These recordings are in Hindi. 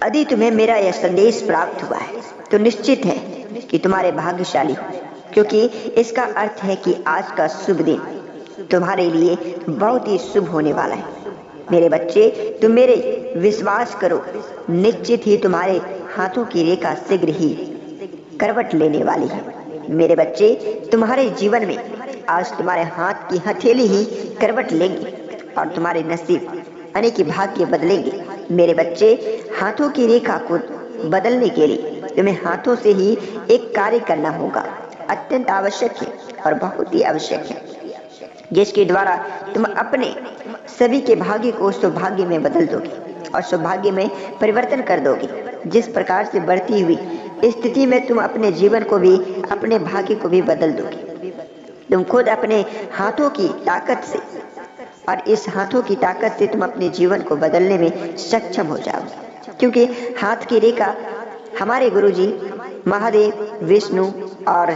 यदि तुम्हें मेरा यह संदेश प्राप्त हुआ है तो निश्चित है कि तुम्हारे भाग्यशाली हो, क्योंकि इसका अर्थ है कि आज का शुभ दिन तुम्हारे लिए बहुत ही शुभ होने वाला है। मेरे बच्चे, तुम मेरे विश्वास करो, निश्चित ही तुम्हारे हाथों की रेखा शीघ्र ही करवट लेने वाली है। मेरे बच्चे, तुम्हारे जीवन में आज तुम्हारे हाथ की हथेली ही करवट लेंगी और तुम्हारे नसीब यानी कि भाग्य बदलेंगे। मेरे बच्चे, हाथों की रेखा को बदलने के लिए तुम्हें हाथों से ही एक कार्य करना होगा, अत्यंत आवश्यक है और बहुत ही आवश्यक है, जिसके द्वारा तुम अपने सभी के भाग्य को सौभाग्य में बदल दोगे और सौभाग्य में परिवर्तन कर दोगे। जिस प्रकार से बढ़ती हुई स्थिति में तुम अपने जीवन को भी, अपने भाग्य को भी बदल दोगे। तुम खुद अपने हाथों की ताकत से, और इस हाथों की ताकत से तुम अपने जीवन को बदलने में सक्षम हो जाओगे, क्योंकि हाथ की रेखा हमारे गुरुजी महादेव, विष्णु और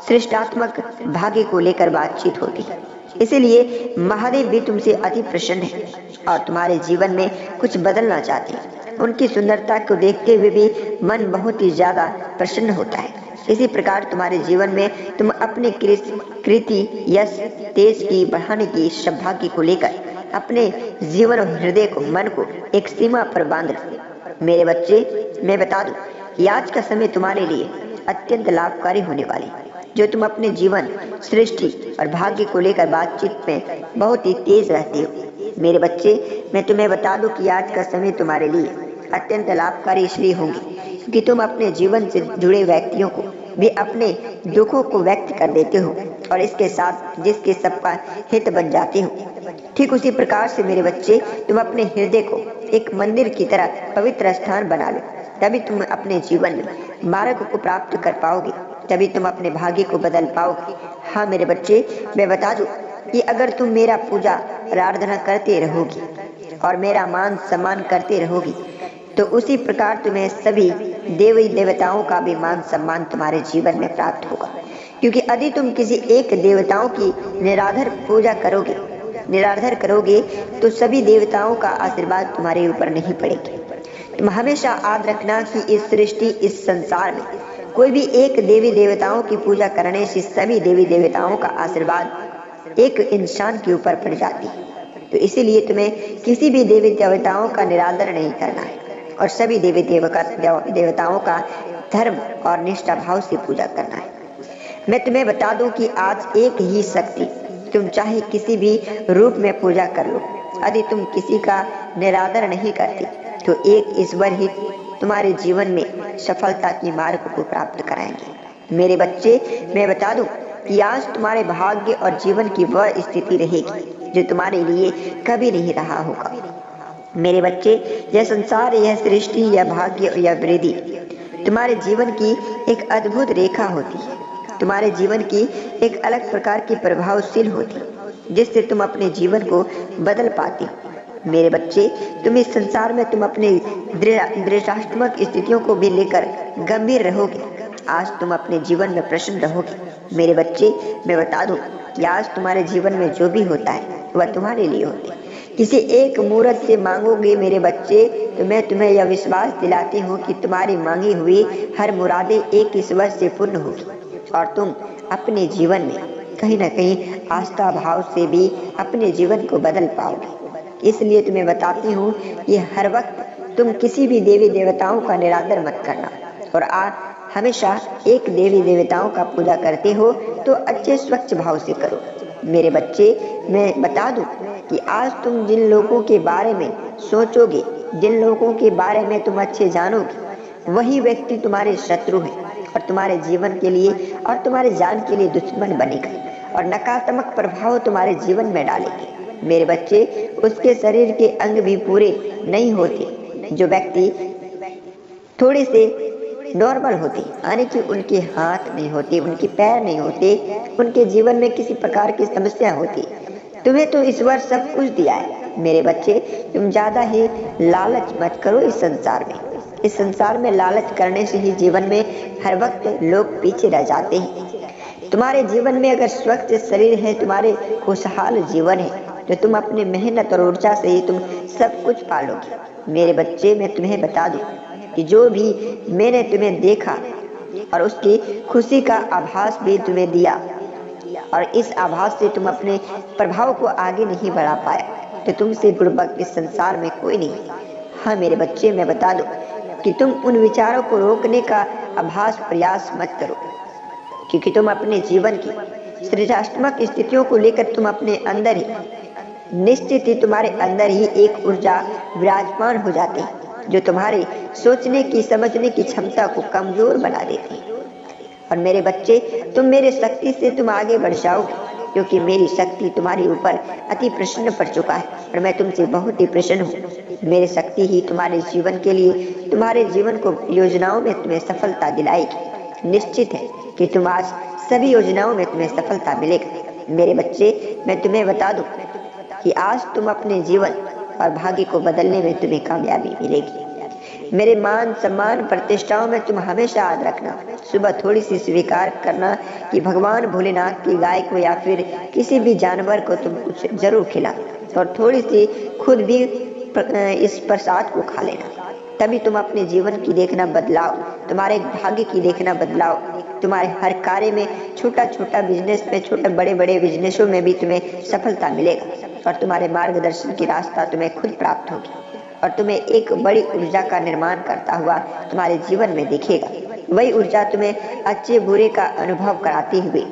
सृष्टात्मक भाग्य को लेकर बातचीत होती है। इसीलिए महादेव भी तुमसे अति प्रसन्न है और तुम्हारे जीवन में कुछ बदलना चाहते हैं। उनकी सुंदरता को देखते हुए भी मन बहुत ही ज्यादा प्रसन्न होता है। इसी प्रकार तुम्हारे जीवन में तुम अपने कृति, यश, तेज की बढ़ाने की सौभाग्य को लेकर अपने जीवन और हृदय को, मन को एक सीमा पर बांध लो। मेरे बच्चे, मैं बता दूं कि आज का समय तुम्हारे लिए अत्यंत लाभकारी होने वाली है। जो तुम अपने जीवन, सृष्टि और भाग्य को लेकर बातचीत में बहुत ही तेज रहते हो। मेरे बच्चे, मैं तुम्हें बता दूं कि आज का समय तुम्हारे लिए अत्यंत लाभकारी इसलिए होंगे क्योंकि तुम अपने जीवन से जुड़े व्यक्तियों को भी अपने दुखों को व्यक्त कर देते हो और इसके साथ जिसके सबका हित बन जाते हो। ठीक उसी प्रकार से मेरे बच्चे, तुम अपने हृदय को एक मंदिर की तरह पवित्र स्थान बना लो, तभी तुम अपने जीवन में मार्ग को प्राप्त कर पाओगे, तभी तुम अपने भाग्य को बदल पाओगे। हाँ मेरे बच्चे, मैं बता दूं कि अगर तुम मेरा पूजा आराधना करते रहोगी और मेरा मान सम्मान करते रहोगी तो उसी प्रकार तुम्हें सभी देवी देवताओं का भी मान सम्मान तुम्हारे जीवन में प्राप्त होगा। क्योंकि यदि तुम किसी एक देवताओं की निराधार पूजा करोगे, निराधार करोगे तो सभी देवताओं का आशीर्वाद तुम्हारे ऊपर नहीं पड़ेगा। तुम हमेशा याद रखना कि इस सृष्टि, इस संसार में कोई भी एक देवी देवताओं की पूजा करने से सभी देवी देवताओं का आशीर्वाद एक इंसान के ऊपर पड़ जाती है। तो इसीलिए तुम्हें किसी भी देवी देवताओं का निरादर नहीं करना है और सभी देवी देवताओं का धर्म और निष्ठा भाव से पूजा करना है। मैं तुम्हें बता दूं कि आज एक ही शक्ति, तुम चाहे किसी भी रूप में पूजा कर लो, यदि तुम किसी का निरादर नहीं करती तो एक ईश्वर ही तुम्हारे जीवन में सफलता की मार्ग को प्राप्त कराएंगे। मेरे बच्चे, मैं बता दूं कि आज तुम्हारे भाग्य और जीवन की वह स्थिति रहेगी जो तुम्हारे लिए कभी नहीं रहा होगा। मेरे बच्चे, यह संसार, यह सृष्टि, यह भाग्य, यह वृद्धि तुम्हारे जीवन की एक अद्भुत रेखा होती है, तुम्हारे जीवन की एक अलग प्रकार की प्रभावशील होती है जिससे तुम अपने जीवन को बदल पाते हो। मेरे बच्चे, तुम इस संसार में तुम अपने दृष्टात्मक स्थितियों को भी लेकर गंभीर रहोगे। आज तुम अपने जीवन में प्रसन्न रहोगे। मेरे बच्चे, मैं बता दूं कि आज तुम्हारे जीवन में जो भी होता है वह तुम्हारे लिए होता है। किसी एक मुहूर्त से मांगोगे मेरे बच्चे तो मैं तुम्हें यह विश्वास दिलाती हूँ कि तुम्हारी मांगी हुई हर मुरादें एक ईश्वर से पूर्ण होगी और तुम अपने जीवन में कहीं ना कहीं आस्था भाव से भी अपने जीवन को बदल पाओगे। इसलिए तुम्हें बताती हूँ कि हर वक्त तुम किसी भी देवी देवताओं का निरादर मत करना और हमेशा एक देवी देवताओं का पूजा करते हो तो अच्छे स्वच्छ भाव से करो। मेरे बच्चे, मैं बता दूं कि आज तुम जिन लोगों के बारे में सोचोगे, जिन लोगों के बारे में तुम अच्छे जानोगे, वही व्यक्ति तुम्हारे शत्रु हैं और तुम्हारे जीवन के लिए और तुम्हारे जान के लिए दुश्मन बनेगा और नकारात्मक प्रभाव तुम्हारे जीवन में डालेंगे। मेरे बच्चे, उसके शरीर के अंग भी पूरे नहीं होते। जो व्यक्ति थोड़े से नॉर्मल होते, यानी कि उनके हाथ नहीं होते, उनके पैर नहीं होते, उनके जीवन में किसी प्रकार की समस्या होती। तुम्हें तो ईश्वर सब कुछ दिया है। मेरे बच्चे, तुम ज्यादा ही लालच मत करो इस संसार में। इस संसार में लालच करने से ही जीवन में हर वक्त लोग पीछे रह जाते हैं। तुम्हारे जीवन में अगर स्वस्थ शरीर है, तुम्हारे खुशहाल जीवन है तो तुम अपनी मेहनत और ऊर्जा से ही तुम सब कुछ पालोगे। मेरे बच्चे, मैं तुम्हें बता दूं कि जो भी मैंने तुम्हें देखा और उसकी खुशी का आभास भी तुम्हें दिया, और इस आभास से तुम अपने प्रभाव को आगे नहीं बढ़ा पाया, तो तुमसे बुड़बक इस संसार में कोई नहीं। हाँ मेरे बच्चे, मैं बता दूं कि तुम उन विचारों को रोकने का आभास प्रयास मत करो, क्योंकि तुम अपने जीवन की सृजनात्मक स्थितियों को लेकर तुम अपने अंदर ही निश्चित ही तुम्हारे अंदर ही एक ऊर्जा विराजमान हो जाती है, जो तुम्हारे सोचने की समझने की क्षमता को कमजोर बना देती है। और मेरे बच्चे, तुम मेरे शक्ति से तुम आगे बढ़ जाओगे, क्योंकि मेरी शक्ति तुम्हारे ऊपर अति प्रसन्न पड़ चुका है और मैं तुमसे बहुत ही प्रसन्न हूँ। मेरी शक्ति ही तुम्हारे जीवन के लिए, तुम्हारे जीवन को योजनाओं में तुम्हें सफलता दिलाएगी। निश्चित है कि तुम आज सभी योजनाओं में तुम्हें सफलता मिलेगी। मेरे बच्चे, मैं तुम्हें बता दूं कि आज तुम अपने जीवन और भाग्य को बदलने में तुम्हें कामयाबी मिलेगी। मेरे मान सम्मान प्रतिष्ठाओं में तुम हमेशा याद रखना, सुबह थोड़ी सी स्वीकार करना कि भगवान भोलेनाथ की गाय को या फिर किसी भी जानवर को तुम कुछ जरूर खिला, और थोड़ी सी खुद भी इस प्रसाद को खा लेना। तभी तुम अपने जीवन की देखना बदलाव, तुम्हारे भाग्य की देखना बदलाव, तुम्हारे हर कार्य में, छोटा छोटा बिजनेस में, छोटे बड़े बड़े बिजनेसों में भी तुम्हें सफलता मिलेगा, और तुम्हारे मार्गदर्शन की रास्ता तुम्हें खुद प्राप्त होगी, और तुम्हें एक बड़ी ऊर्जा का निर्माण करता हुआ तुम्हारे जीवन में दिखेगा। वही ऊर्जा तुम्हें अच्छे बुरे का अनुभव कराती हुई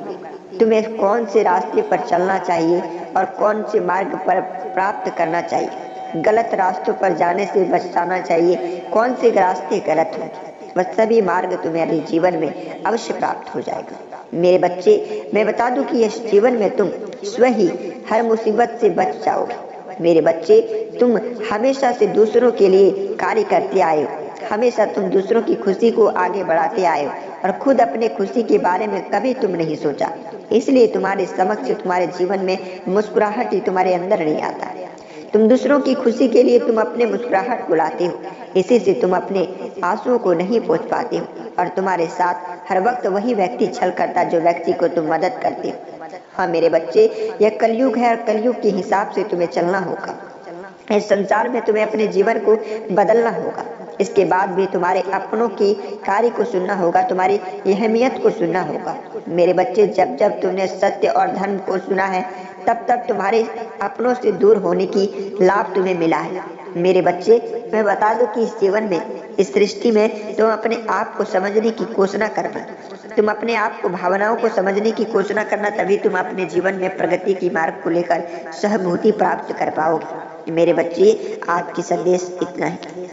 तुम्हें कौन से रास्ते पर चलना चाहिए और कौन से मार्ग पर प्राप्त करना चाहिए, गलत रास्तों पर जाने से बचाना चाहिए, कौन से रास्ते गलत होंगे, वह सभी मार्ग तुम्हारे जीवन में अवश्य प्राप्त हो जाएगा। मेरे बच्चे, मैं बता दूं कि इस जीवन में तुम स्वयं ही हर मुसीबत से बच जाओगे। मेरे बच्चे, तुम हमेशा से दूसरों के लिए कार्य करते आए हो, हमेशा तुम दूसरों की खुशी को आगे बढ़ाते आए हो, और खुद अपने खुशी के बारे में कभी तुम नहीं सोचा। इसलिए तुम्हारे समक्ष, तुम्हारे जीवन में मुस्कुराहट ही तुम्हारे अंदर नहीं आता। तुम दूसरों की खुशी के लिए तुम अपने मुस्कुराहट को लाते हो, इसी से तुम अपने आंसुओं को नहीं पोंछ पाते हो, और तुम्हारे साथ हर वक्त वही व्यक्ति छल करता जो व्यक्ति को तुम मदद करते हो। हाँ मेरे बच्चे, यह कलयुग है और कलयुग के हिसाब से तुम्हें चलना होगा। इस संसार में तुम्हें अपने जीवन को बदलना होगा। इसके बाद भी तुम्हारे अपनों की कार्य को सुनना होगा, तुम्हारी अहमियत को सुनना होगा। मेरे बच्चे, जब जब तुमने सत्य और धर्म को सुना है, तब तब तुम्हारे अपनों से दूर होने की लाभ तुम्हें मिला है। मेरे बच्चे, मैं बता दूं कि इस जीवन में, इस सृष्टि में तुम अपने आप को समझने की कोशिश करना, तुम अपने आप को, भावनाओं को समझने की कोशिश करना, तभी तुम अपने जीवन में प्रगति की मार्ग को लेकर सहभूति प्राप्त कर पाओगे। मेरे बच्चे, आज की संदेश इतना ही।